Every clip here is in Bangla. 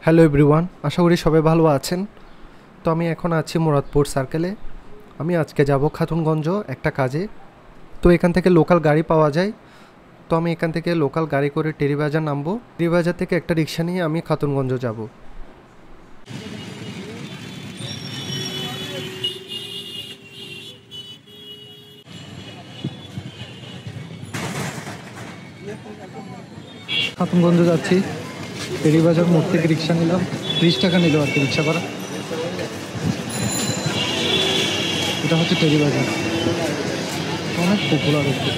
হ্যালো এভরিওয়ান, আশা করি সবাই ভালো আছেন। তো আমি এখন আছি মুরাদপুর সার্কেলে। আমি আজকে যাব খাতুনগঞ্জ একটা কাজে। তো এখান থেকে লোকাল গাড়ি পাওয়া যায়। তো আমি এখান থেকে লোকাল গাড়ি করে টেরিবাজার নামবো। টেরিবাজার থেকে একটা রিক্সা নিয়ে আমি খাতুনগঞ্জ যাব। খাতুনগঞ্জ যাচ্ছি। টেরিবাজার মোড় থেকে রিক্সা নিলাম, 30 টাকা নিল আর কি রিক্সা ভাড়া। এটা হচ্ছে টেরিবাজার, অনেক পপুলার একটু।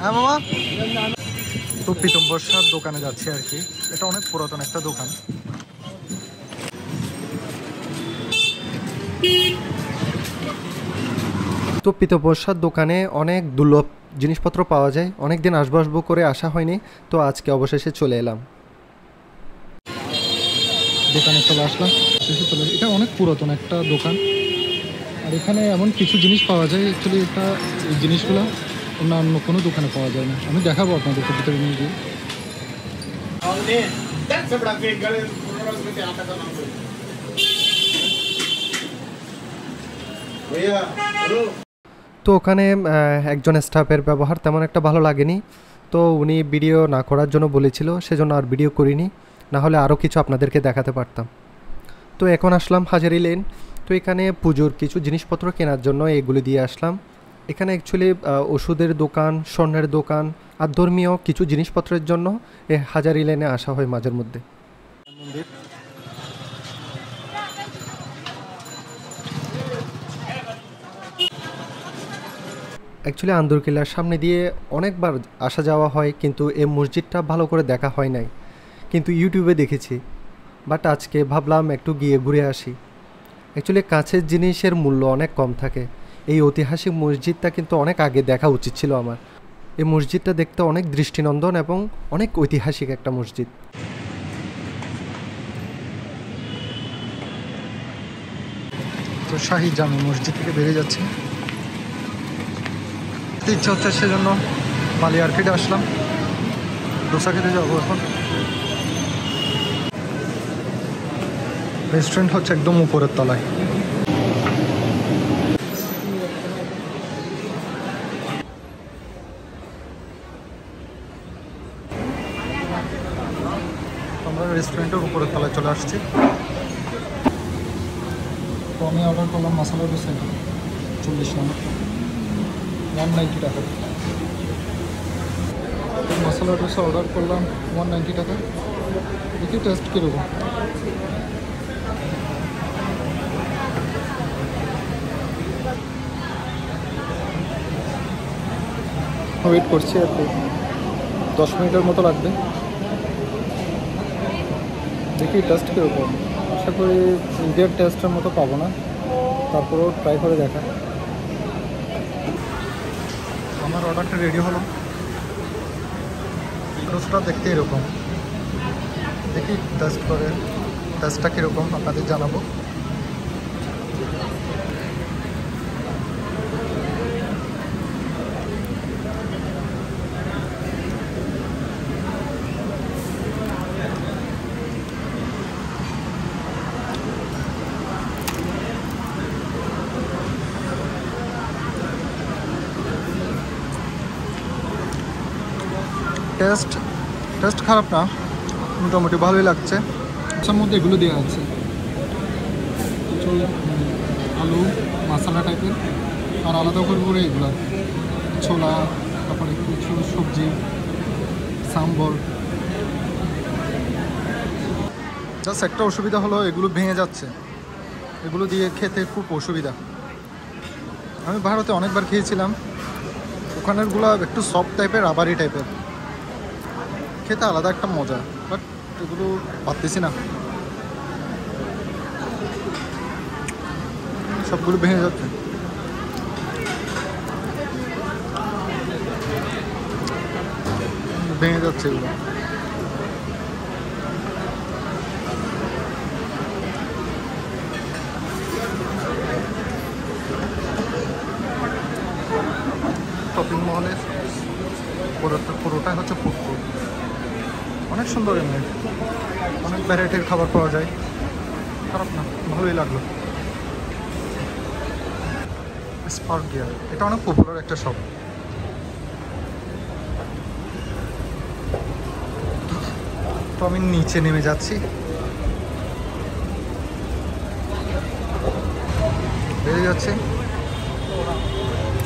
হ্যাঁ মামা, তো পিতম্বর সার দোকানে যাচ্ছি আর কি। এটা অনেক পুরাতন একটা দোকান। তো পিতম্বর সার দোকানে অনেক দুর্লভ জিনিসপত্র পাওয়া যায়। অনেক দিন আসবো করে আসা হয়নি, তো আজকে অবশেষে চলে এলাম। দোকানে চলে আসলাম, এটা অনেক পুরাতন একটা দোকান। আর এখানে এমন কিছু জিনিস পাওয়া যায়, অ্যাকচুয়ালি এটা এই জিনিসগুলো অন্য কোনো দোকানে পাওয়া যায় না। আমি দেখাবো আপনাদেরকে ভিতরে নিয়ে গিয়ে। তো ওখানে একজন স্টাফের ব্যবহার তেমন একটা ভালো লাগেনি। তো উনি ভিডিও না করার জন্য বলেছিল, সেজন্য আর ভিডিও করিনি, না হলে আরও কিছু আপনাদেরকে দেখাতে পারতাম। তো এখন আসলাম হাজারি লেন। তো এখানে পুজোর কিছু জিনিসপত্র কেনার জন্য এগুলি দিয়ে আসলাম। এখানে অ্যাকচুয়ালি ওষুধের দোকান, স্বর্ণের দোকান আর ধর্মীয় কিছু জিনিসপত্রের জন্য এই হাজারি লেনে আসা হয় মাঝের মধ্যে। অ্যাকচুয়ালি আন্দরকিল্লার সামনে দিয়ে অনেকবার আসা যাওয়া হয়, কিন্তু এই মসজিদটা ভালো করে দেখা হয় নাই, কিন্তু ইউটিউবে দেখেছি। বাট আজকে ভাবলাম একটু গিয়ে ঘুরে আসি। অ্যাকচুয়ালি কাছের জিনিসের মূল্য অনেক কম থাকে। এই ঐতিহাসিক মসজিদটা কিন্তু অনেক আগে দেখা উচিত ছিল আমার। এই মসজিদটা দেখতে অনেক দৃষ্টিনন্দন এবং অনেক ঐতিহাসিক একটা মসজিদ। তো শাহী জামে মসজিদ থেকে বেরিয়ে যাচ্ছে, ইচ্ছা হচ্ছে সেজন্য মালি আর্কেডে আসলাম। দোসা খেতে যাবো এখন। রেস্টুরেন্ট হচ্ছে একদম উপরের তলায়। আমরা রেস্টুরেন্টের উপরের তলায় চলে আসছি। তো আমি অর্ডার করলাম মশলা ডোসা, 40 টাকা, 190 টাকা। মশলা ডোসা অর্ডার করলাম 190 টাকা। দেখি টেস্ট কীরকম। ওয়েট করছি আর কি, 10 মিনিটের মতো লাগবে। দেখি টেস্ট কীরকম। আশা করি ইন্ডিয়ার টেস্টের মতো পাবো না, তারপরেও ট্রাই করে দেখা। আমার অর্ডারটা রেডি হলো। রোস্টটা দেখতে এরকম। দেখি টেস্ট করে, টেস্টটা কীরকম আপনাদের জানাবো। টেস্ট খারাপ না, মোটামুটি ভালোই লাগছে। এর মধ্যে এগুলো দেওয়া আছে, কিছু আলু মশলা টাইপের, আর আলাদা করে এগুলো ছোলা, তারপরে কিছু সবজি, সাম্বর। জাস্ট একটা অসুবিধা হলো এগুলো ভেঙে যাচ্ছে, এগুলো দিয়ে খেতে খুব অসুবিধা। আমি ভারতে অনেকবার খেয়েছিলাম, ওখানেরগুলো একটু সফট টাইপের, রাবারি টাইপের, খেতে আলাদা একটা মজা। বাট এগুলো পারতেছি না, সবগুলো ভেঙে যাচ্ছে। ভেঙে যাচ্ছে এগুলো। শপিং মলে পুরোটাই হচ্ছে ফুড কোর্ট। অনেক সুন্দর, এমনি অনেক ভ্যারাইটির খাবার পাওয়া যায়, খারাপ না, ভালোই লাগলো। স্পার্ক গিয়ার, এটা অনেক পপুলার একটা শপ। তো আমি নিচে নেমে যাচ্ছি, বেরিয়ে যাচ্ছে।